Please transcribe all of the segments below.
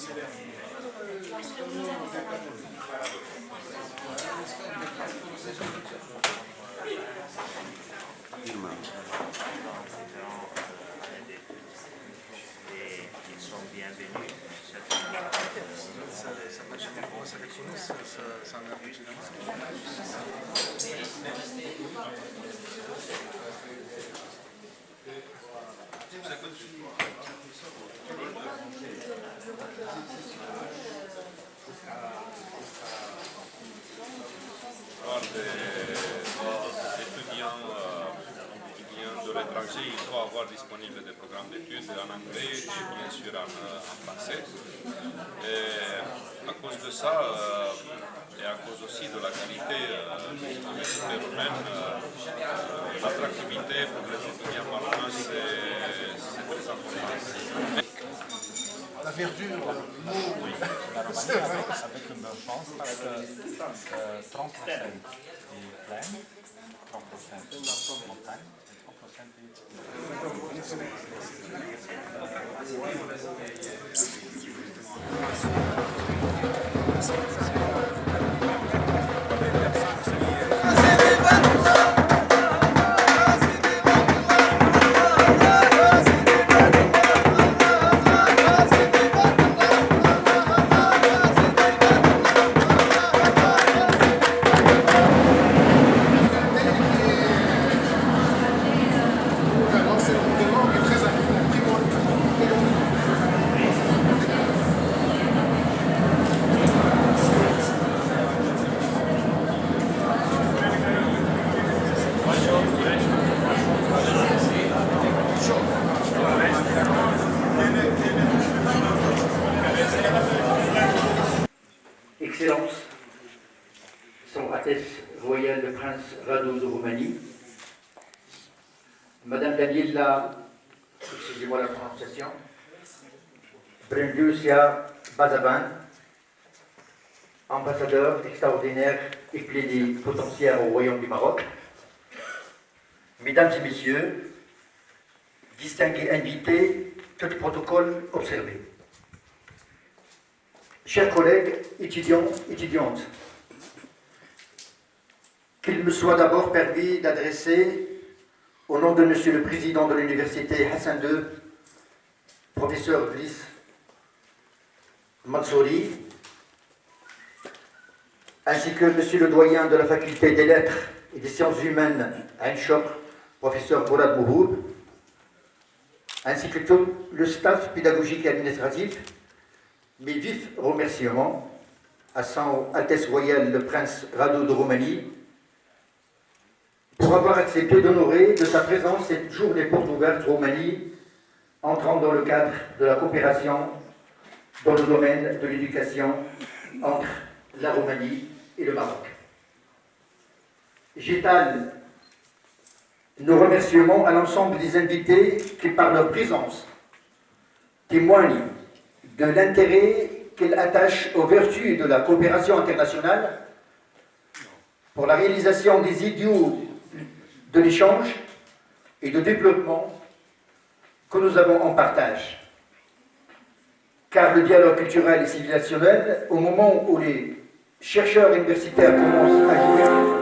Ils sont bienvenus. Étudiants de l'étranger, il faut avoir disponible des programmes d'études en anglais et bien sûr en français. Et à cause de ça, et à cause aussi de la qualité des universités roumaines, l'attractivité pour les étudiants marocains, c'est très important. La verdure, l'eau, Oui, la Roumanie avec une bonne chance parce que 30% est plaine, 30% montagne et 30% Excellence, Son Altesse Royale le Prince Radu de Roumanie, Madame Daniela, excusez-moi la prononciation, Brândușa Bazaban, ambassadeur extraordinaire et plénipotentiaire au Royaume du Maroc, Mesdames et Messieurs, distingués invités, tout protocole observé. Chers collègues, étudiants, étudiantes, qu'il me soit d'abord permis d'adresser, au nom de Monsieur le Président de l'Université Hassan II, professeur Driss Mansouri, ainsi que Monsieur le Doyen de la Faculté des Lettres et des Sciences Humaines Ain Chokr, professeur Mourad Mouhoub, ainsi que tout le staff pédagogique et administratif, mes vifs remerciements à Son Altesse Royale le Prince Radu de Roumanie pour avoir accepté d'honorer de sa présence cette journée porte ouverte Roumanie entrant dans le cadre de la coopération dans le domaine de l'éducation entre la Roumanie et le Maroc. J'étale nos remerciements à l'ensemble des invités qui, par leur présence, témoignent de l'intérêt qu'elle attache aux vertus de la coopération internationale pour la réalisation des idéaux de l'échange et de développement que nous avons en partage. Car le dialogue culturel et civilisationnel, au moment où les chercheurs universitaires commencent à jouer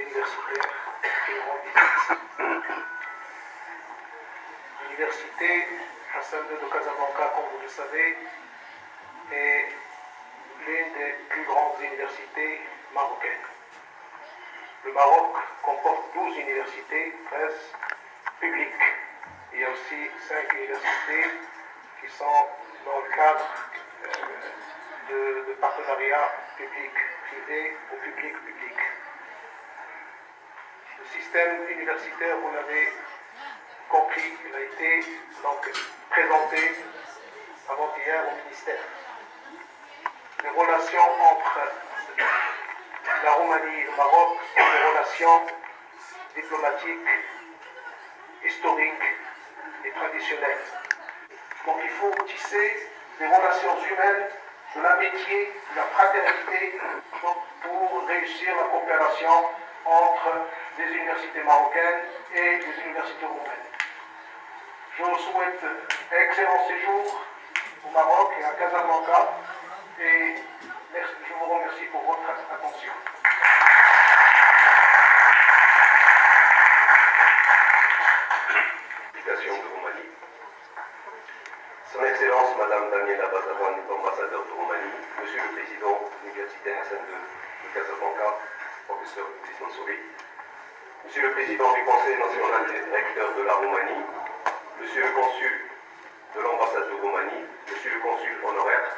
universitaires qui nous rendent visite. L'université Hassan II de Casablanca, comme vous le savez, est l'une des plus grandes universités marocaines. Le Maroc comporte 12 universités, 13 publiques. Il y a aussi 5 universités qui sont dans le cadre de partenariat public-privé ou public-public. Le système universitaire, vous l'avez compris, il a été donc présenté avant-hier au ministère. Les relations entre la Roumanie et le Maroc sont des relations diplomatiques, historiques et traditionnelles. Donc il faut tisser des relations humaines, de l'amitié, de la fraternité pour réussir la coopération entre les universités marocaines et les universités roumaines. Je vous souhaite un excellent séjour au Maroc et à Casablanca et je vous remercie pour votre attention. De Roumanie. Son Excellence Madame Daniela Bazavan, ambassadeur de Roumanie, Monsieur le Président de l'Université Hassan II de Casablanca, professeur Brice Mansouri, Monsieur le Président du Conseil national des recteurs de la Roumanie, Monsieur le Consul de l'ambassade de Roumanie, Monsieur le Consul honoraire,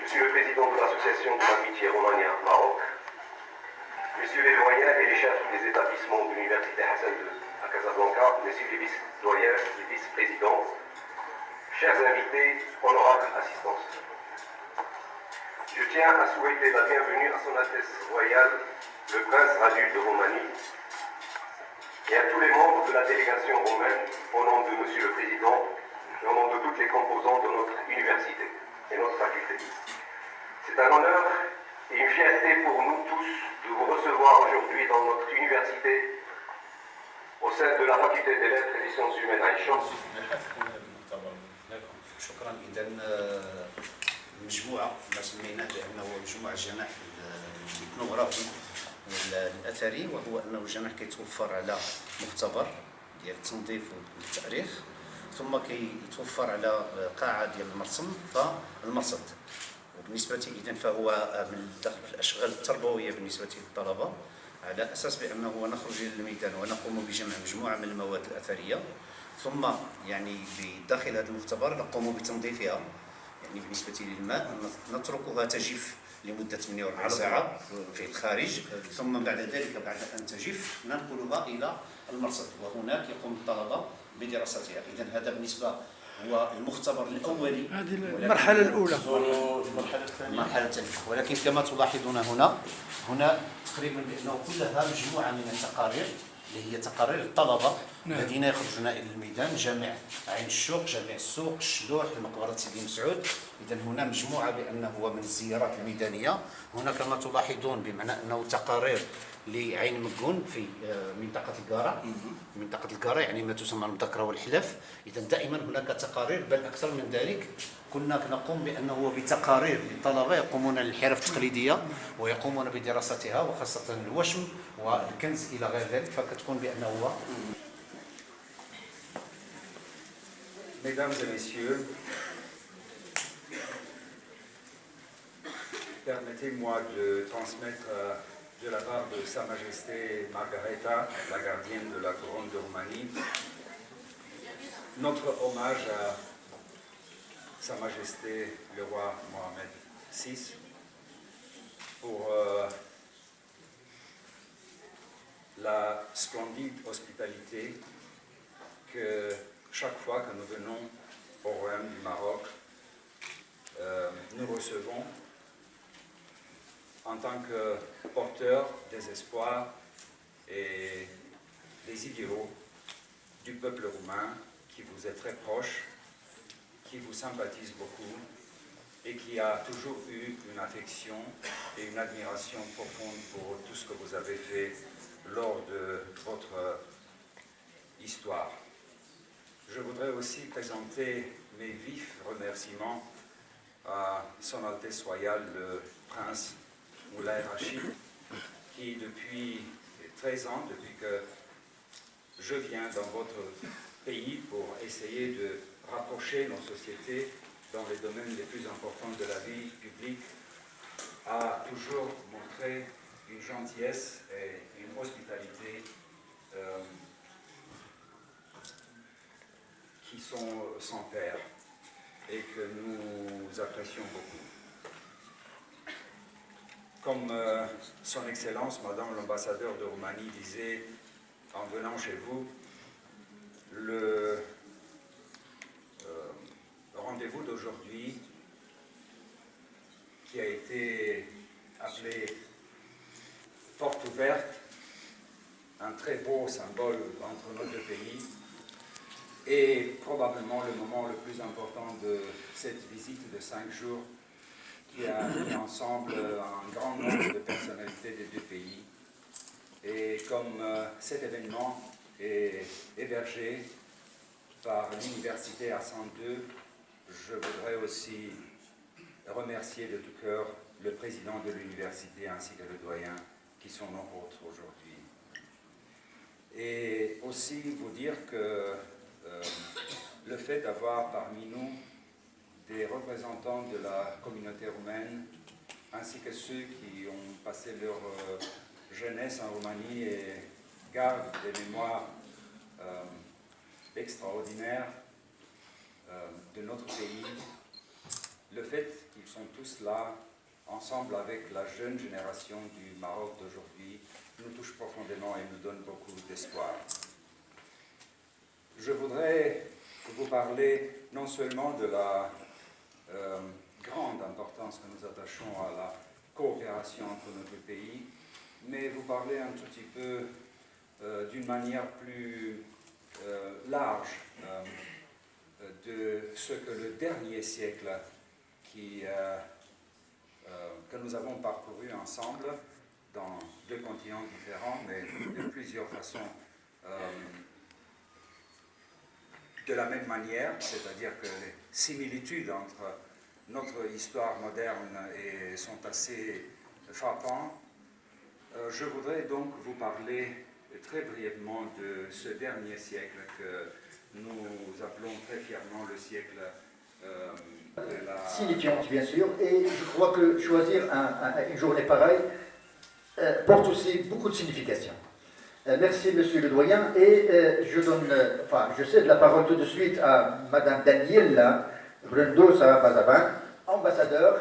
Monsieur le Président de l'Association de l'amitié Roumanie-Maroc, Messieurs les doyens et les chefs des établissements de l'Université Hassan II à Casablanca, Messieurs les vice-doyens, les vice-présidents, chers invités, honorables assistants. Je tiens à souhaiter la bienvenue à son Altesse royale, le Prince Radu de Roumanie, et à tous les membres de la délégation roumaine, au nom de Monsieur le Président, et au nom de toutes les composantes de notre université et notre faculté. C'est un honneur et une fierté pour nous tous de vous recevoir aujourd'hui dans notre université au sein de la faculté des lettres et des sciences humaines à Aïcha. شكرا. اذا المجموعه ما سميناه بانه مجموعه الجناح الاثنوغرافي الاثري، وهو انه الجناح كيتوفر على مختبر ديال التنظيف والتاريخ، ثم كيتوفر على قاعه ديال المرسم فالمرصد. وبالنسبه اذا فهو من الدخل في الاشغال التربويه بالنسبه للطلبه، على اساس بانه نخرج الى الميدان ونقوم بجمع مجموعه من المواد الاثريه، ثم يعني بداخل هذا المختبر نقوم بتنظيفها. يعني بالنسبه للماء نتركها تجف لمده 48 ساعه في الخارج، ثم بعد ذلك بعد ان تجف ننقلها الى المرصد، وهناك يقوم الطلبه بدراستها. اذا هذا بالنسبه هو المختبر الاولي، هذه المرحله الاولى. المرحله الثانيه، ولكن كما تلاحظون هنا تقريبا بانه كلها مجموعه من التقارير اللي هي تقارير الطلبه الذين يخرجون الى الميدان، جامع عين الشوق، جامع السوق، الشلوح، مقبره سيدي مسعود. اذا هنا مجموعه بانه من الزيارات الميدانيه. هنا كما تلاحظون بمعنى انه تقارير لعين مكون في منطقه القاره، منطقه القاره يعني ما تسمى المذكره والحلف. اذا دائما هناك تقارير، بل اكثر من ذلك كنا نقوم بانه بتقارير للطلبه يقومون بالحرف التقليديه ويقومون بدراستها، وخاصه الوشم والكنز الى غير ذلك، فكتكون بانه Mesdames et messieurs, permettez-moi de transmettre de la part de Sa Majesté Margareta, la gardienne de la couronne de Roumanie, notre hommage à Sa Majesté le roi Mohamed VI pour la splendide hospitalité que chaque fois que nous venons au Royaume du Maroc, nous recevons en tant que porteurs des espoirs et des idéaux du peuple roumain qui vous est très proche, qui vous sympathise beaucoup et qui a toujours eu une affection et une admiration profonde pour tout ce que vous avez fait lors de votre histoire. Je voudrais aussi présenter mes vifs remerciements à Son Altesse Royale le Prince Moulay Rachid, qui depuis 13 ans, depuis que je viens dans votre pays pour essayer de rapprocher nos sociétés dans les domaines les plus importants de la vie publique, a toujours montré une gentillesse et une hospitalité qui sont sans pair et que nous apprécions beaucoup. Comme Son Excellence, Madame l'ambassadeur de Roumanie disait en venant chez vous, le rendez-vous d'aujourd'hui qui a été appelé porte ouverte, un très beau symbole entre nos deux pays, est probablement le moment le plus important de cette visite de 5 jours qui a mis ensemble un grand nombre de personnalités des deux pays. Et comme cet événement est hébergé par l'Université à 102, je voudrais aussi remercier de tout cœur le président de l'université ainsi que le doyen qui sont nos hôtes aujourd'hui. Et aussi vous dire que le fait d'avoir parmi nous des représentants de la communauté roumaine ainsi que ceux qui ont passé leur jeunesse en Roumanie et gardent des mémoires extraordinaires de notre pays, le fait qu'ils sont tous là, ensemble avec la jeune génération du Maroc d'aujourd'hui, nous touche profondément et nous donne beaucoup d'espoir. Je voudrais vous parler non seulement de la grande importance que nous attachons à la coopération entre nos deux pays, mais vous parler un tout petit peu d'une manière plus large de ce que le dernier siècle que nous avons parcouru ensemble dans 2 continents différents, mais de plusieurs façons de la même manière, c'est-à-dire que les similitudes entre notre histoire moderne sont assez frappantes. Je voudrais donc vous parler très brièvement de ce dernier siècle que nous appelons très fièrement le siècle de la... Signifiante, bien sûr, et je crois que choisir une journée pareille porte aussi beaucoup de signification. Merci, monsieur le doyen, et je cède la parole tout de suite à madame Daniela Brendosa Bazaban, ambassadeur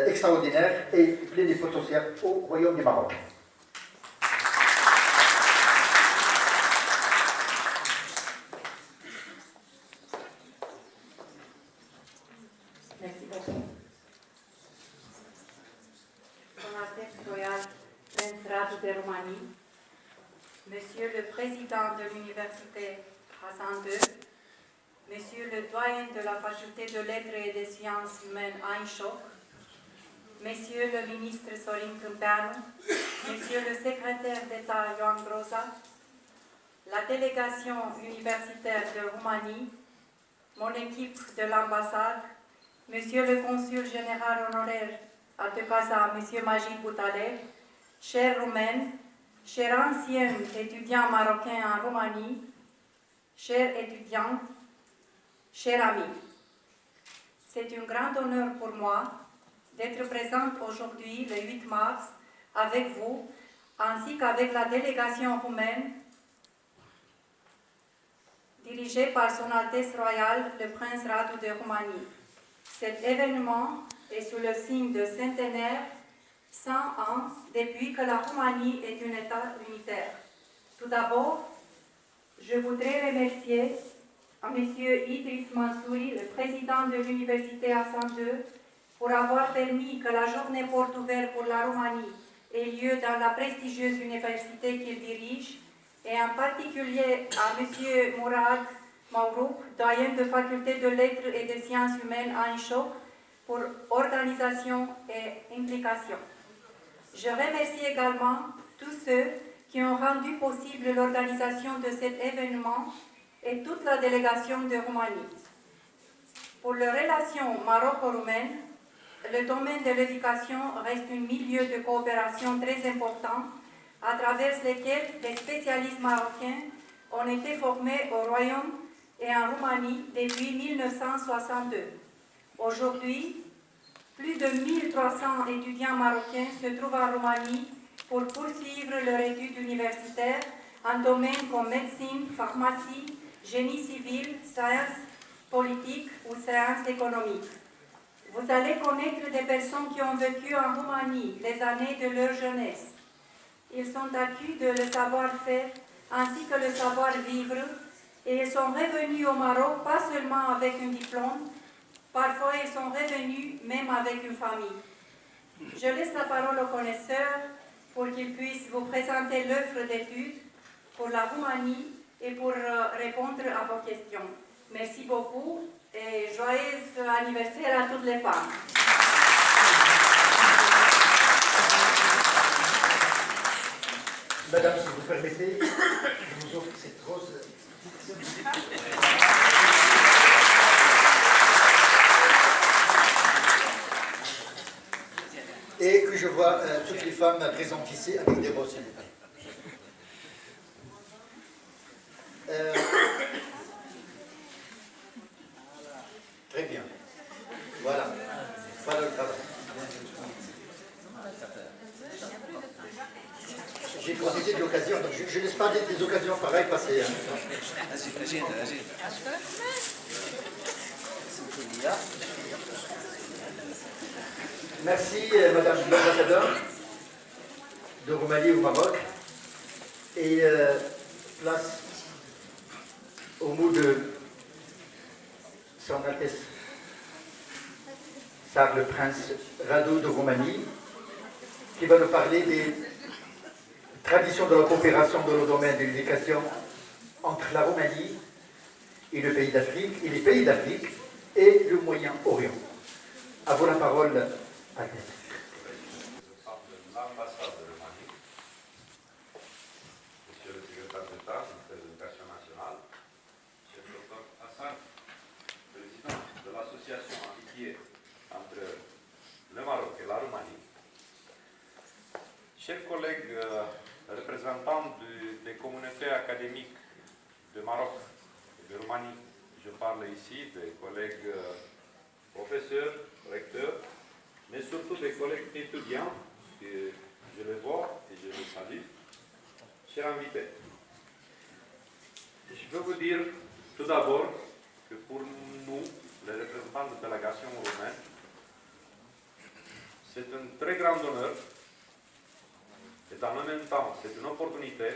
extraordinaire et plénipotentiaire au Royaume du Maroc. Merci beaucoup. Son Altesse Royale, Prince Radu de Roumanie, Monsieur le Président de l'Université Hassan II, Monsieur le Doyen de la Faculté de Lettres et des Sciences Humaines Ain-Choc, Monsieur le Ministre Sorin Câmpeanu, Monsieur le Secrétaire d'État Ioan Groza, la délégation universitaire de Roumanie, mon équipe de l'ambassade, Monsieur le Consul général honoraire à Tecasa, Monsieur Majid Boutaleb, chers Roumains, chers anciens étudiants marocains en Roumanie, chers étudiants, chers amis. C'est un grand honneur pour moi d'être présente aujourd'hui, le 8 mars, avec vous, ainsi qu'avec la délégation roumaine dirigée par Son Altesse Royale, le Prince Radu de Roumanie. Cet événement est sous le signe de centenaire 100 ans depuis que la Roumanie est un État unitaire. Tout d'abord, je voudrais remercier à M. Idriss Mansouri, le président de l'Université Hassan II, pour avoir permis que la journée porte ouverte pour la Roumanie ait lieu dans la prestigieuse université qu'il dirige, et en particulier à M. Mourad Maurouk, doyen de faculté de lettres et de sciences humaines à Ain-Choc, pour organisation et implication. Je remercie également tous ceux qui ont rendu possible l'organisation de cet événement et toute la délégation de Roumanie. Pour les relations maroco-roumaines, le domaine de l'éducation reste un milieu de coopération très important à travers lequel des spécialistes marocains ont été formés au Royaume et en Roumanie depuis 1962. Aujourd'hui, plus de 1300 étudiants marocains se trouvent en Roumanie pour poursuivre leurs études universitaires en domaines comme médecine, pharmacie, génie civil, sciences politiques ou sciences économiques. Vous allez connaître des personnes qui ont vécu en Roumanie les années de leur jeunesse. Ils sont acquis de le savoir-faire ainsi que le savoir-vivre et ils sont revenus au Maroc pas seulement avec un diplôme, parfois ils sont revenus même avec une famille. Je laisse la parole aux connaisseurs pour qu'ils puissent vous présenter l'œuvre d'études pour la Roumanie et pour répondre à vos questions. Merci beaucoup et joyeux anniversaire à toutes les femmes. Madame, si vous permettez, je vous offre cette rose. Et que je vois toutes les femmes présentes ici avec des roses. Très bien. Voilà. Voilà le travail. J'ai profité de l'occasion, donc je ne laisse pas des occasions pareilles passer. Merci Madame l'ambassadeur de Roumanie au Maroc. Et place au mot de Son Altesse Tsar le Prince Radu de Roumanie, qui va nous parler des traditions de la coopération dans le domaine de l'éducation entre la Roumanie et le pays d'Afrique, et les pays d'Afrique et le Moyen-Orient. À vous la parole, Altesse. L'ambassade de Roumanie, Monsieur le secrétaire d'État de l'Éducation nationale, Monsieur le Dr Hassan, président de l'association amitié entre le Maroc et la Roumanie, chers collègues représentants des communautés académiques de Maroc et de Roumanie, je parle ici des collègues professeurs, recteurs, mais surtout des collègues étudiants, que je les vois et je les salue. Chers invités, je veux vous dire tout d'abord que pour nous, les représentants de la délégation roumaine, c'est un très grand honneur et en même temps, c'est une opportunité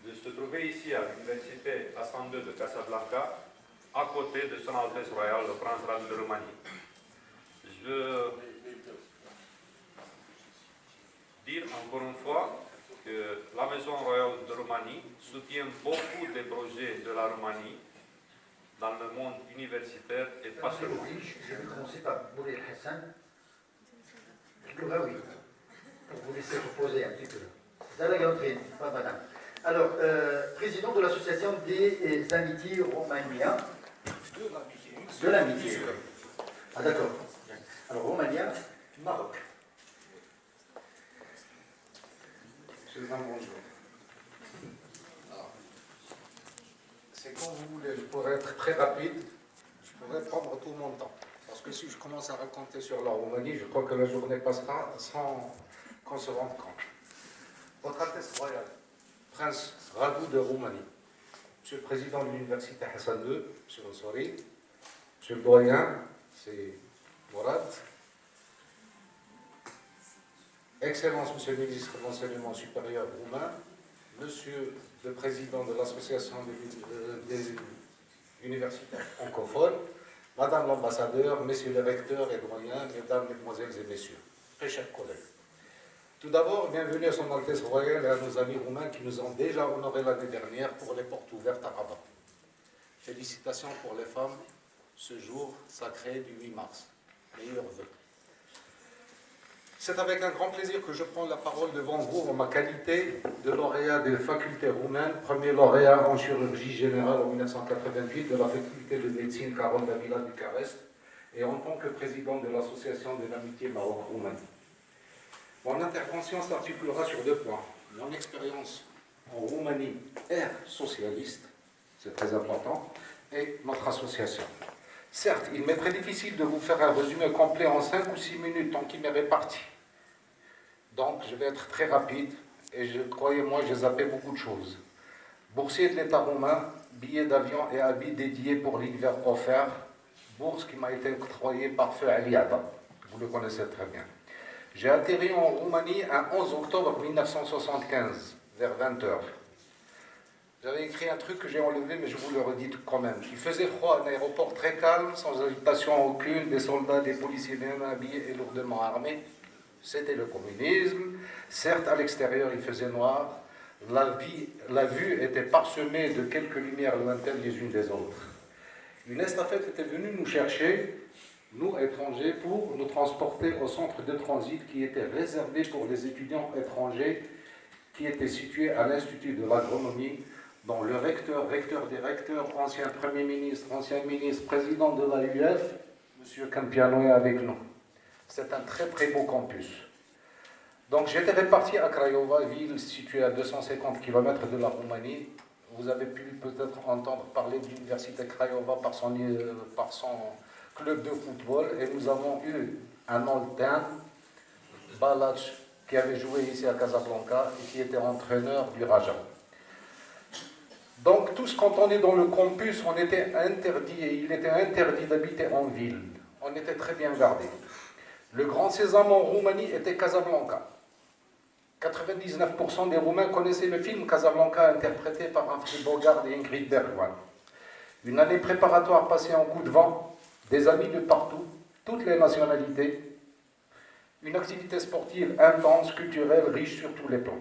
de se trouver ici à l'université Hassan II de Casablanca, à côté de Son Altesse Royale, le Prince Radu de Roumanie. Je veux dire encore une fois que la Maison Royale de Roumanie soutient beaucoup des projets de la Roumanie dans le monde universitaire et pas seulement. Je vais commencer par Boulay Hassan. Oui, pour vous laisser reposer un petit peu. C'est la galerie, pas madame. Alors, président de l'association des amitiés roumaniens. De l'amitié. Ah d'accord. Alors, Roumania, Maroc. Monsieur le Président, bonjour. C'est quand vous voulez, je pourrais être très rapide, je pourrais prendre tout mon temps. Parce que si je commence à raconter sur la Roumanie, je crois que la journée passera sans qu'on se rende compte. Votre Altesse Royale, Prince Radu de Roumanie, Monsieur le Président de l'Université Hassan II, Monsieur Ansari, Monsieur le Doyen, c'est Mourad, Excellence Monsieur le Ministre de l'Enseignement supérieur roumain, Monsieur le Président de l'Association des universitaires francophones, Madame l'ambassadeur, Messieurs les recteurs et doyens, Mesdames, Mesdemoiselles et Messieurs, très chers collègues. Tout d'abord, bienvenue à Son Altesse Royale et à nos amis roumains qui nous ont déjà honorés l'année dernière pour les portes ouvertes à Rabat. Félicitations pour les femmes, ce jour sacré du 8 mars. Meilleurs vœux. C'est avec un grand plaisir que je prends la parole devant vous en ma qualité de lauréat des facultés roumaines, premier lauréat en chirurgie générale en 1988 de la faculté de médecine Caron Davila Bucarest et en tant que président de l'association de l'amitié Maroc-Roumanie. Mon intervention s'articulera sur 2 points. Mon expérience en Roumanie ère socialiste, c'est très important, et notre association. Certes, il m'est très difficile de vous faire un résumé complet en 5 ou 6 minutes, tant qu'il m'est réparti. Donc, je vais être très rapide, et croyez-moi, j'ai zappé beaucoup de choses. Boursier de l'État roumain, billets d'avion et habits dédiés pour l'hiver offert, bourse qui m'a été octroyée par Feu Aliada. Vous le connaissez très bien. J'ai atterri en Roumanie un 11 octobre 1975, vers 20h. J'avais écrit un truc que j'ai enlevé, mais je vous le redis quand même. Il faisait froid, un aéroport très calme, sans agitation aucune, des soldats, des policiers bien habillés et lourdement armés. C'était le communisme. Certes, à l'extérieur, il faisait noir. La vue était parsemée de quelques lumières lointaines les unes des autres. Une estafette était venue nous chercher, nous, étrangers, pour nous transporter au centre de transit qui était réservé pour les étudiants étrangers, qui était situé à l'Institut de l'agronomie, dont le recteur des recteurs, ancien Premier ministre, ancien ministre, président de l'AUF, M. Campiano est avec nous. C'est un très très beau campus. Donc j'étais réparti à Craiova, ville située à 250 km de la Roumanie. Vous avez pu peut-être entendre parler de l'université Craiova par son club de football. Et nous avons eu un Olten, Balac, qui avait joué ici à Casablanca et qui était entraîneur du Raja. Donc tous quand on est dans le campus, on était interdit, et il était interdit d'habiter en ville. On était très bien gardés. Le grand sésame en Roumanie était Casablanca. 99% des Roumains connaissaient le film Casablanca interprété par Humphrey Bogart et Ingrid Bergman. Une année préparatoire passée en coup de vent, des amis de partout, toutes les nationalités, une activité sportive intense, culturelle, riche sur tous les plans.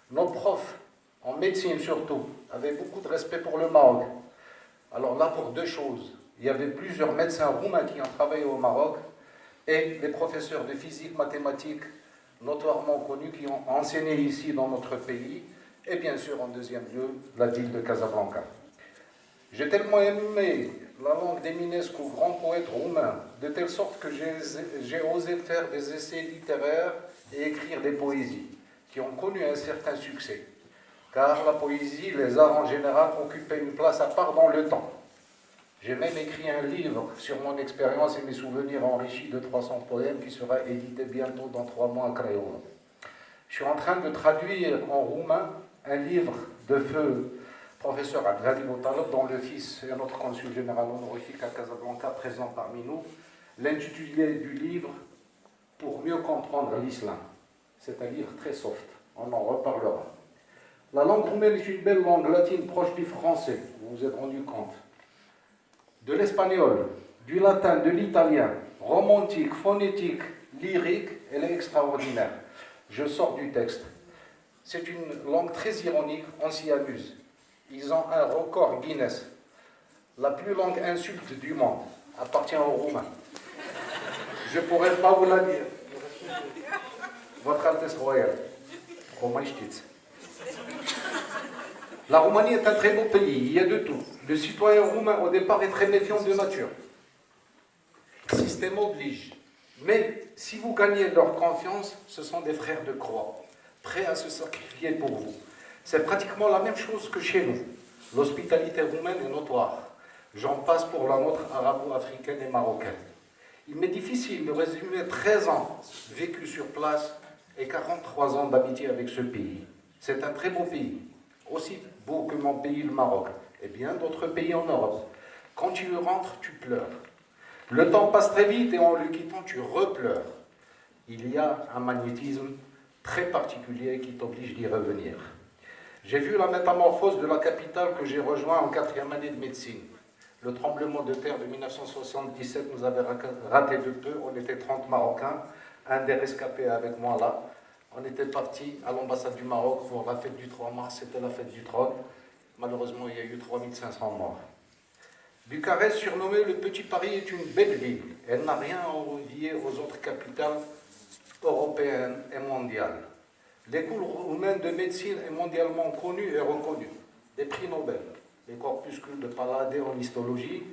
Nos profs, en médecine surtout, avaient beaucoup de respect pour le Maroc. Alors là, pour 2 choses. Il y avait plusieurs médecins roumains qui ont travaillé au Maroc et des professeurs de physique, mathématiques, notoirement connus, qui ont enseigné ici dans notre pays, et bien sûr, en deuxième lieu, la ville de Casablanca. J'ai tellement aimé la langue d'Eminescu, grand poète roumain, de telle sorte que j'ai osé faire des essais littéraires et écrire des poésies, qui ont connu un certain succès. Car la poésie, les arts en général, occupaient une place à part dans le temps. J'ai même écrit un livre sur mon expérience et mes souvenirs enrichis de 300 poèmes qui sera édité bientôt dans 3 mois à Craiova. Je suis en train de traduire en roumain un livre de feu professeur Abdali Botalov, dont le fils est notre consul général honorifique à Casablanca, présent parmi nous. L'intitulé du livre « Pour mieux comprendre l'islam ». C'est un livre très soft, on en reparlera. La langue roumaine est une belle langue latine proche du français, vous vous êtes rendu compte. De l'espagnol, du latin, de l'italien, romantique, phonétique, lyrique, elle est extraordinaire. Je sors du texte. C'est une langue très ironique, on s'y amuse. Ils ont un record Guinness. La plus longue insulte du monde appartient aux Roumains. Je ne pourrais pas vous la dire. Votre Altesse Royale. La Roumanie est un très beau pays, il y a de tout. Le citoyen roumain au départ est très méfiant de nature. Le système oblige. Mais si vous gagnez leur confiance, ce sont des frères de croix, prêts à se sacrifier pour vous. C'est pratiquement la même chose que chez nous. L'hospitalité roumaine est notoire. J'en passe pour la nôtre arabo-africaine et marocaine. Il m'est difficile de résumer 13 ans vécus sur place et 43 ans d'amitié avec ce pays. C'est un très beau pays, aussi beau que mon pays, le Maroc, et bien d'autres pays en Europe. Quand tu y rentres, tu pleures. Le temps passe très vite et en le quittant, tu repleures. Il y a un magnétisme très particulier qui t'oblige d'y revenir. J'ai vu la métamorphose de la capitale que j'ai rejoint en 4e année de médecine. Le tremblement de terre de 1977 nous avait raté de peu. On était 30 Marocains, un des rescapés avec moi là. On était partis à l'ambassade du Maroc pour la fête du 3 mars, c'était la fête du trône. Malheureusement, il y a eu 3500 morts. Bucarest, surnommé le Petit Paris, est une belle ville. Elle n'a rien à envier aux autres capitales européennes et mondiales. L'école roumaine de médecine est mondialement connue et reconnue. Des prix Nobel, les corpuscules de Paladé en histologie,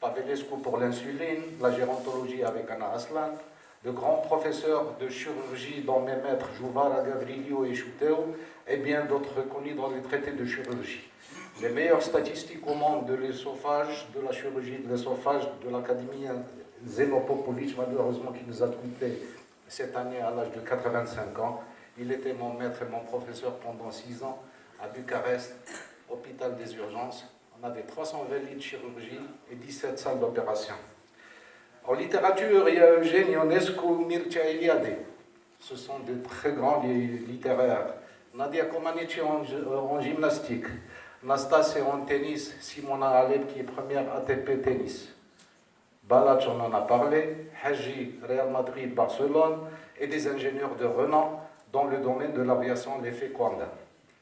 Pavelescu pour l'insuline, la gérontologie avec Anna Aslan, de grands professeurs de chirurgie dont mes maîtres Jouvara, Gavrilio et Chouteo, et bien d'autres reconnus dans les traités de chirurgie. Les meilleures statistiques au monde de l'œsophage, de la chirurgie de l'œsophage, de l'Académie Zeno Popovic, malheureusement qui nous a quittés cette année à l'âge de 85 ans. Il était mon maître et mon professeur pendant 6 ans à Bucarest, hôpital des urgences. On avait 320 lits de chirurgie et 17 salles d'opération. En littérature, il y a Eugène Ionescu, Mircea Eliade. Ce sont de très grands littéraires. Nadia Comaneci en gymnastique. Nastasia en tennis. Simona Alep qui est première ATP tennis. Balac, on en a parlé. Haji, Real Madrid, Barcelone. Et des ingénieurs de renom dans le domaine de l'aviation, l'effet Kwanda.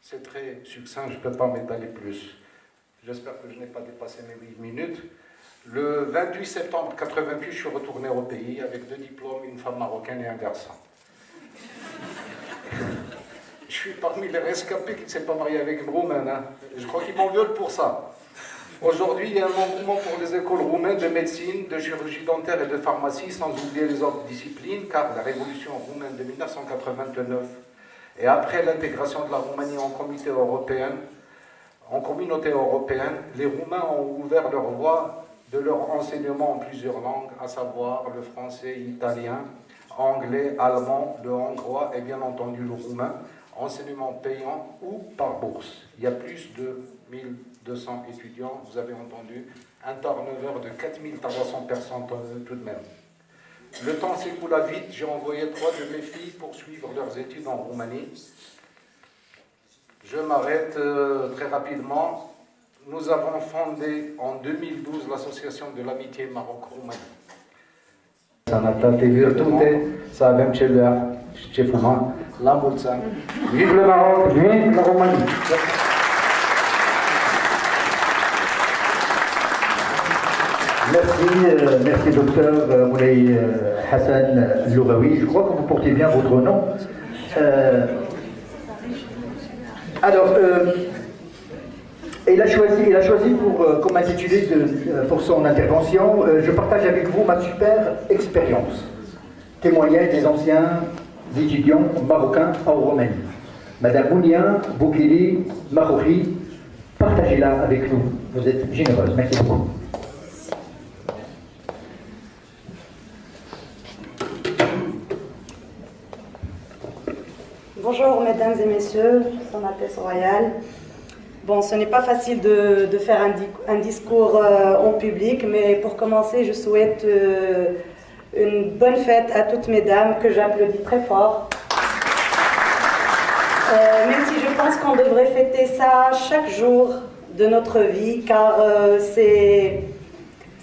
C'est très succinct, je ne peux pas m'étaler plus. J'espère que je n'ai pas dépassé mes 8 minutes. Le 28 septembre 1988, je suis retourné au pays avec 2 diplômes, une femme marocaine et un garçon. Je suis parmi les rescapés qui ne s'est pas marié avec une Roumaine. Hein. Je crois qu'ils m'en veulent pour ça. Aujourd'hui, il y a un engouement pour les écoles roumaines de médecine, de chirurgie dentaire et de pharmacie, sans oublier les autres disciplines, car la révolution roumaine de 1989 et après l'intégration de la Roumanie en communauté européenne, les Roumains ont ouvert leur voie de leur enseignement en plusieurs langues, à savoir le français, l'italien, anglais, allemand, le hongrois et bien entendu le roumain, enseignement payant ou par bourse. Il y a plus de 1200 étudiants, vous avez entendu, un turnover de 4300 personnes tout de même. Le temps s'écoula vite, j'ai envoyé 3 de mes filles poursuivre leurs études en Roumanie. Je m'arrête très rapidement. Nous avons fondé en 2012 l'association de l'amitié Maroc-Roumanie. Vive le Maroc, vive la Roumanie. Merci docteur Moulay Hassan Louraoui. Je crois que vous portez bien votre nom. Il a choisi comme intitulé pour son intervention, je partage avec vous ma super expérience. Témoignage des anciens étudiants marocains en Roumanie. Madame Mounia Boukili Marouri, partagez-la avec nous. Vous êtes généreuse. Merci beaucoup. Bonjour mesdames et messieurs, Son Altesse Royale. Bon, ce n'est pas facile de faire un discours en public, mais pour commencer, je souhaite une bonne fête à toutes mes dames que j'applaudis très fort. Même si je pense qu'on devrait fêter ça chaque jour de notre vie, car c'est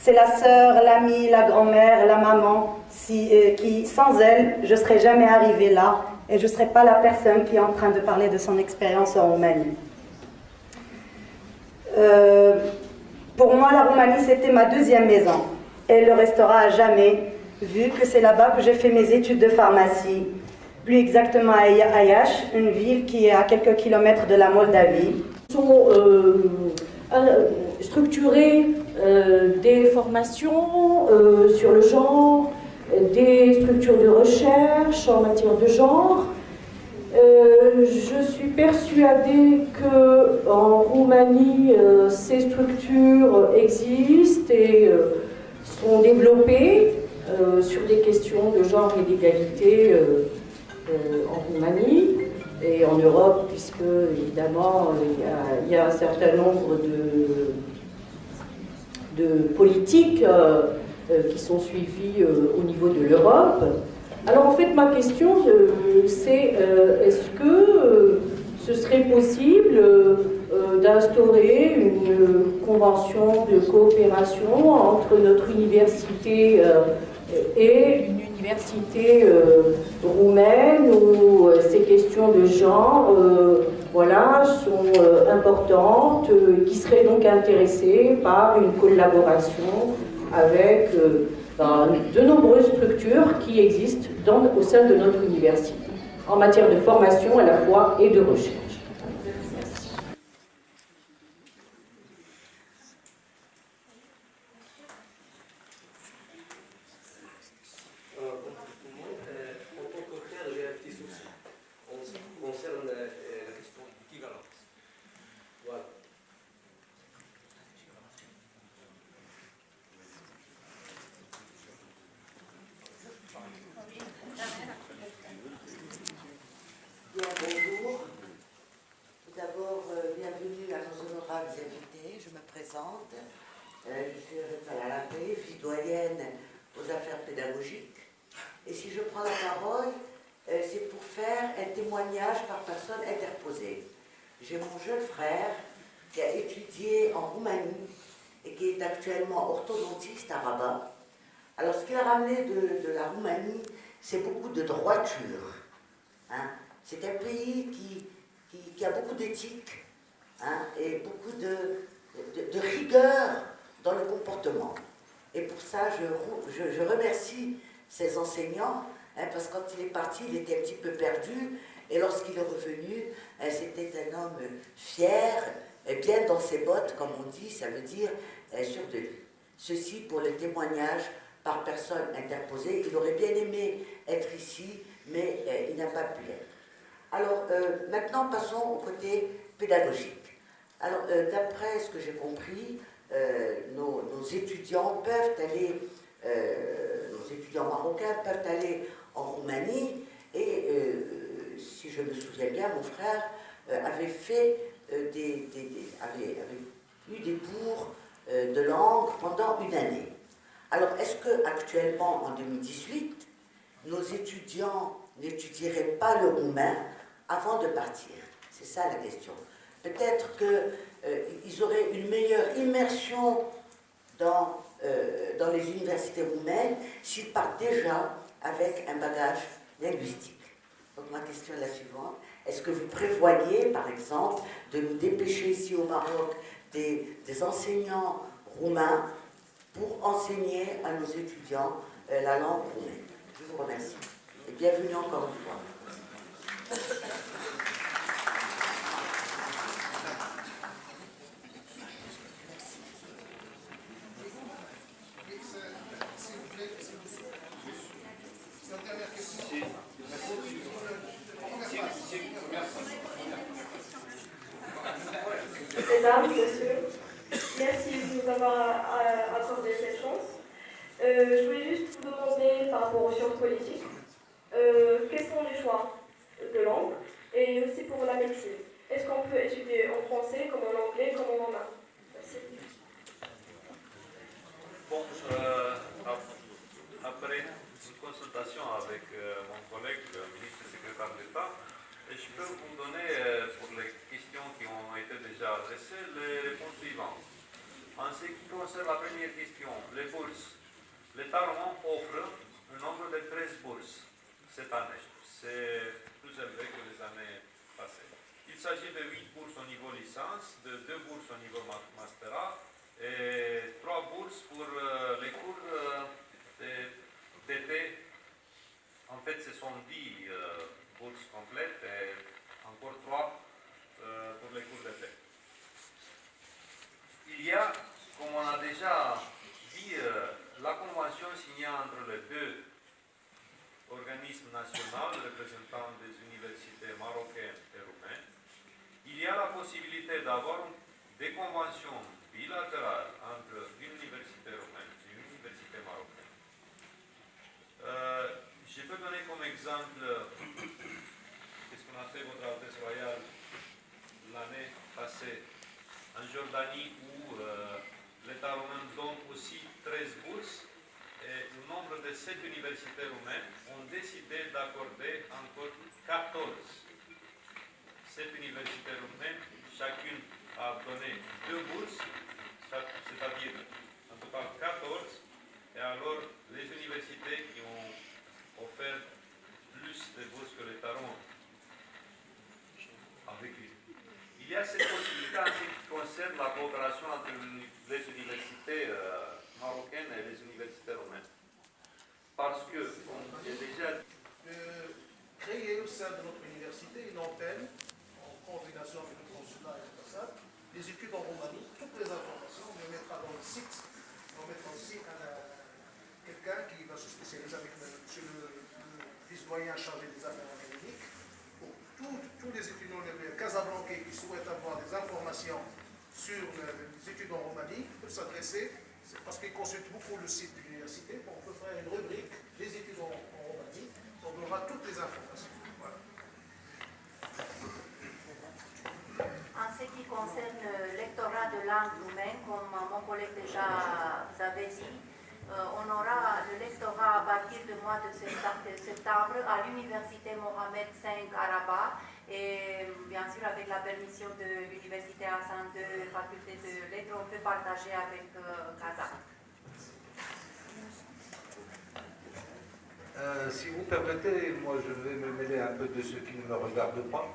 la sœur, l'amie, la grand-mère, la maman, qui sans elle, je ne serais jamais arrivée là. Et je ne serai pas la personne qui est en train de parler de son expérience en Roumanie. Pour moi, la Roumanie, c'était ma deuxième maison. Elle le restera à jamais, vu que c'est là-bas que j'ai fait mes études de pharmacie. Plus exactement à Iași, une ville qui est à quelques kilomètres de la Moldavie. Sont structurés des formations sur le genre, des structures de recherche en matière de genre. Je suis persuadée qu'en Roumanie, ces structures existent et sont développées sur des questions de genre et d'égalité en Roumanie et en Europe, puisque évidemment il y a un certain nombre de politiques qui sont suivies au niveau de l'Europe. Alors en fait ma question c'est est-ce que ce serait possible d'instaurer une convention de coopération entre notre université et une université roumaine où ces questions de genre voilà, sont importantes, qui seraient donc intéressées par une collaboration avec de nombreuses structures qui existent au sein de notre université, en matière de formation à la fois et de recherche. Merci. remplaçante. Je suis Rita Lalapé, vice-doyenne aux affaires pédagogiques. Et si je prends la parole, c'est pour faire un témoignage par personne interposée. J'ai mon jeune frère qui a étudié en Roumanie et qui est actuellement orthodontiste à Rabat. Alors, ce qu'il a ramené de la Roumanie, c'est beaucoup de droiture. Hein. C'est un pays qui a beaucoup d'éthique, hein, et beaucoup de rigueur dans le comportement. Et pour ça, je remercie ces enseignants, hein, parce que quand il est parti, il était un petit peu perdu, et lorsqu'il est revenu, c'était un homme fier, et bien dans ses bottes, comme on dit, ça veut dire sûr de lui. Ceci pour le témoignage par personne interposée. Il aurait bien aimé être ici, mais il n'a pas pu être. Alors, maintenant, passons au côté pédagogique. Alors, d'après ce que j'ai compris, nos étudiants peuvent aller, nos étudiants marocains peuvent aller en Roumanie, et si je me souviens bien, mon frère avait fait avait eu des cours de langue pendant une année. Alors, est-ce qu'actuellement, en 2018, nos étudiants n'étudieraient pas le roumain avant de partir? C'est ça la question. Peut-être qu'ils auraient une meilleure immersion dans les universités roumaines s'ils partent déjà avec un bagage linguistique. Donc ma question est la suivante. Est-ce que vous prévoyez, par exemple, de nous dépêcher ici au Maroc des enseignants roumains pour enseigner à nos étudiants la langue roumaine? Je vous remercie. Et bienvenue encore une fois. Mesdames, messieurs, merci de nous avoir accordé cette chance. Je voulais juste vous demander par rapport aux sciences politiques, quels sont les choix de langue et aussi pour la médecine. Est-ce qu'on peut étudier en français, comme en anglais, comme en romain? Merci. Bon, après une consultation avec mon collègue, le ministre secrétaire d'État, je peux vous donner, pour les questions qui ont été déjà adressées, les réponses suivantes. En ce qui concerne la première question, les bourses, l'État roman offre un nombre de 13 bourses cette année. C'est plus élevé que les années passées. Il s'agit de 8 bourses au niveau licence, de 2 bourses au niveau masterat et 3 bourses pour les cours d'été. En fait, ce sont 10 bourses complètes et encore 3 pour les cours d'été. Il y a, comme on a déjà dit, la convention signée entre les deux organismes nationaux représentants des universités marocaines et roumaines. Il y a la possibilité d'avoir des conventions bilatérales entre une université roumaine et une université marocaine. Je peux donner comme exemple ce qu'on a fait votre Altesse Royale l'année passée en Jordanie, où l'État roumain donne aussi 13 bourses, et le nombre de 7 universités roumaines ont décidé d'accorder encore 14. 7 universités roumaines, chacune a donné 2 bourses, c'est-à-dire en tout cas 14, et alors les universités qui ont offert plus de bourses que l'État roumain avec lui. Il y a cette possibilité en ce qui concerne la coopération entre les universités marocaines et les universités roumaines. Parce que, comme j'ai déjà dit, créer au sein de notre université une antenne en coordination avec le consulat et l'ambassade, des études en Roumanie, toutes les informations, on les mettra dans le site, on mettra aussi quelqu'un qui va se spécialiser avec le vice-doyen chargé des affaires académiques. Pour tous les étudiants casablancais qui souhaitent avoir des informations sur les études en Roumanie peuvent s'adresser, c'est parce qu'ils consultent beaucoup le site de l'université, on peut faire une rubrique des études en Roumanie, on aura toutes les informations. Voilà. En ce qui concerne le lectorat de langue roumaine, comme mon collègue déjà vous avait dit, on aura le lectorat à partir du mois de septembre à l'université Mohamed V à Rabat et bien sûr avec la permission de l'université Hassan II, faculté de lettres, on peut partager avec Kazakh. Si vous permettez, moi je vais me mêler un peu de ceux qui ne me regardent pas,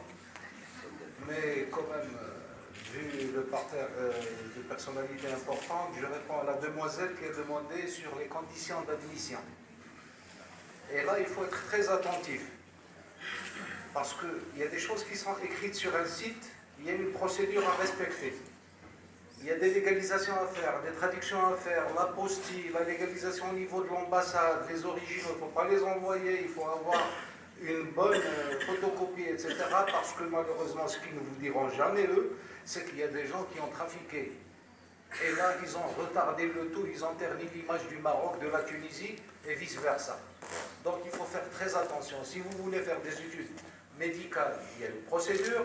mais quand même, vu le parterre de personnalités importantes, je réponds à la demoiselle qui a demandé sur les conditions d'admission. Et là, il faut être très attentif, parce qu'il y a des choses qui sont écrites sur un site, il y a une procédure à respecter. Il y a des légalisations à faire, des traductions à faire, l'apostille, la légalisation au niveau de l'ambassade, les originaux, il ne faut pas les envoyer, il faut avoir une bonne photocopie, etc. Parce que malheureusement, ce qu'ils ne vous diront jamais, eux, c'est qu'il y a des gens qui ont trafiqué. Et là, ils ont retardé le tout, ils ont terni l'image du Maroc, de la Tunisie, et vice-versa. Donc il faut faire très attention. Si vous voulez faire des études médicales, il y a une procédure.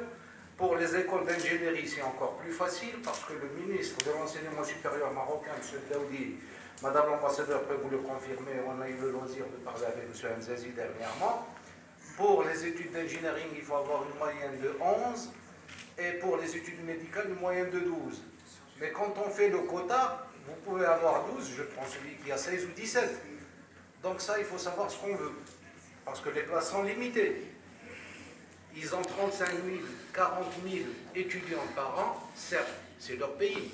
Pour les écoles d'ingénierie, c'est encore plus facile parce que le ministre de l'enseignement supérieur marocain, M. Daoudi, Madame l'ambassadeur peut vous le confirmer, on a eu le loisir de parler avec M. Mzazi dernièrement. Pour les études d'ingénierie, il faut avoir une moyenne de 11 et pour les études médicales, une moyenne de 12. Mais quand on fait le quota, vous pouvez avoir 12, je prends celui qui a 16 ou 17. Donc ça, il faut savoir ce qu'on veut parce que les places sont limitées. Ils ont 35 000, 40 000 étudiants par an, certes, c'est leur pays.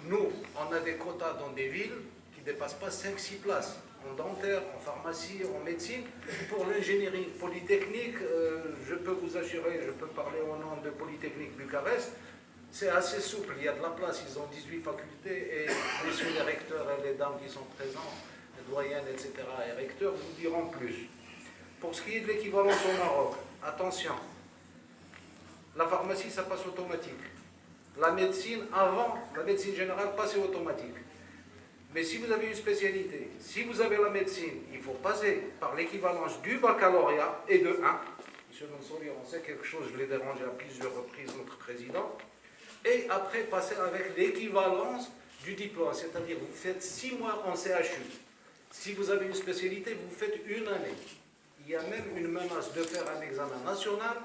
Nous, on a des quotas dans des villes qui ne dépassent pas 5-6 places, en dentaire, en pharmacie, en médecine. Pour l'ingénierie polytechnique, je peux vous assurer, je peux parler au nom de Polytechnique Bucarest, c'est assez souple, il y a de la place, ils ont 18 facultés, et messieurs les recteurs et les dames qui sont présents, les doyennes, etc., et recteurs, vous diront plus. Pour ce qui est de l'équivalence au Maroc, attention, la pharmacie, ça passe automatique. La médecine, avant, la médecine générale passait automatique. Mais si vous avez une spécialité, si vous avez la médecine, il faut passer par l'équivalence du baccalauréat et de 1. M. Mansouri, on sait quelque chose, je l'ai dérangé à plusieurs reprises, notre président. Et après, passer avec l'équivalence du diplôme, c'est-à-dire vous faites 6 mois en CHU. Si vous avez une spécialité, vous faites 1 année. Il y a même une menace de faire un examen national,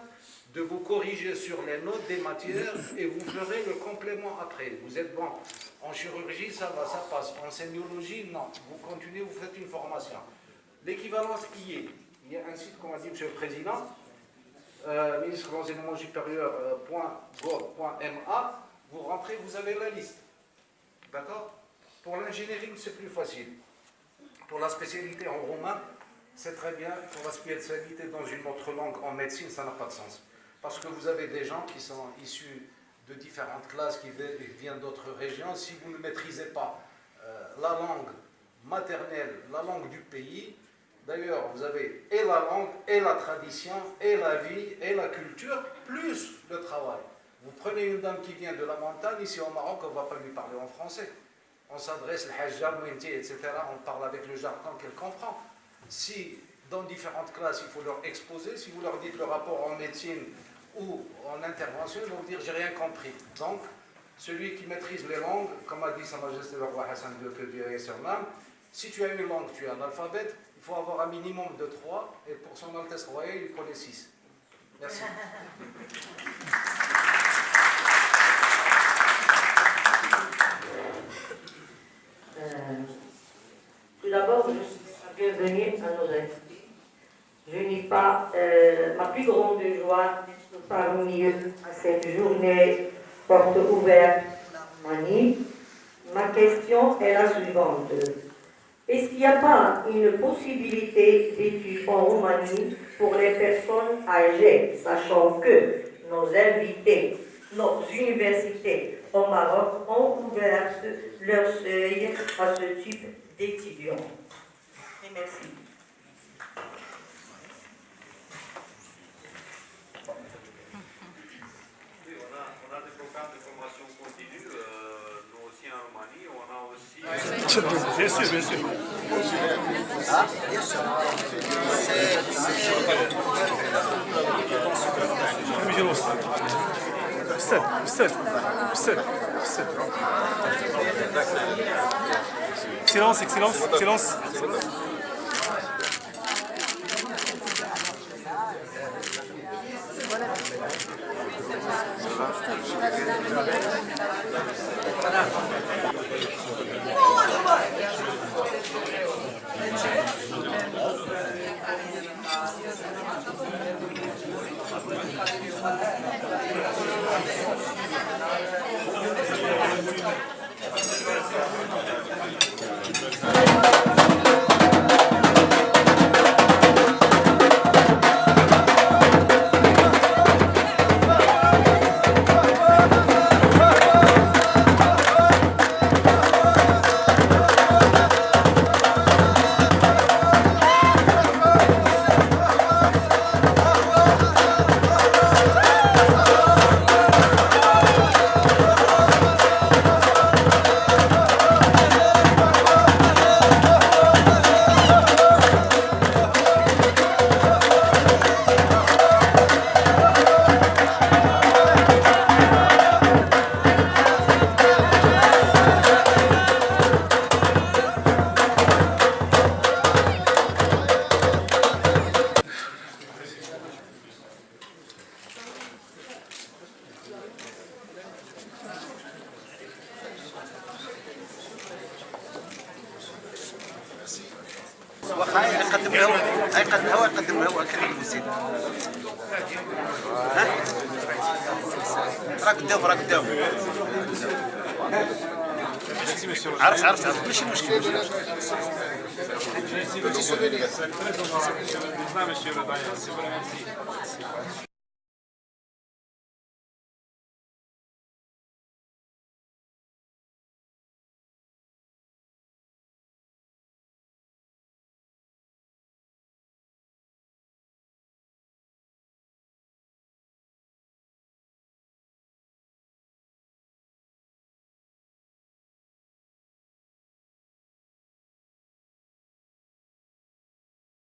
de vous corriger sur les notes des matières et vous ferez le complément après. Vous êtes bon en chirurgie, ça va, ça passe. En sémiologie, non. Vous continuez, vous faites une formation. L'équivalence y est. Il y a un site, comme a dit M. le Président, ministre de l'enseignement supérieur, .gov.ma, vous rentrez, vous avez la liste. D'accord? Pour l'ingénierie, c'est plus facile. Pour la spécialité en roumain, c'est très bien. Pour la spécialité dans une autre langue, en médecine, ça n'a pas de sens. Parce que vous avez des gens qui sont issus de différentes classes, qui viennent d'autres régions. Si vous ne maîtrisez pas la langue maternelle, la langue du pays, d'ailleurs, vous avez et la langue, et la tradition, et la vie, et la culture, plus le travail. Vous prenez une dame qui vient de la montagne, ici au Maroc, on ne va pas lui parler en français. On s'adresse, le hajjam, etc., on parle avec le jargon qu'elle comprend. Si dans différentes classes, il faut leur exposer, si vous leur dites le rapport en médecine ou en intervention, ils vont vous dire j'ai rien compris. Donc, celui qui maîtrise les langues, comme a dit Sa Majesté le roi Hassan II, que Dieu ait son âme, si tu as une langue, tu es un alphabet, il faut avoir un minimum de 3, et pour son Altesse royale, il connaît 6. Merci. Tout d'abord, je suis bienvenue à nos invités. Je n'ai pas ma plus grande joie parmi eux à cette journée porte ouverte Mani. Ma question est la suivante. Est-ce qu'il n'y a pas une possibilité d'études en Roumanie pour les personnes âgées, sachant que nos invités, nos universités au Maroc ont ouvert leur seuil à ce type d'étudiants? Et merci. Oui, on a des programmes de formation continue, nous aussi en Roumanie, on a aussi... Bien sûr, bien sûr. Ah, bien sûr. Silence, excellence, excellence. واخا يقدمها هو كريم المسيد. راك قدام عرفت ماشي مشكل.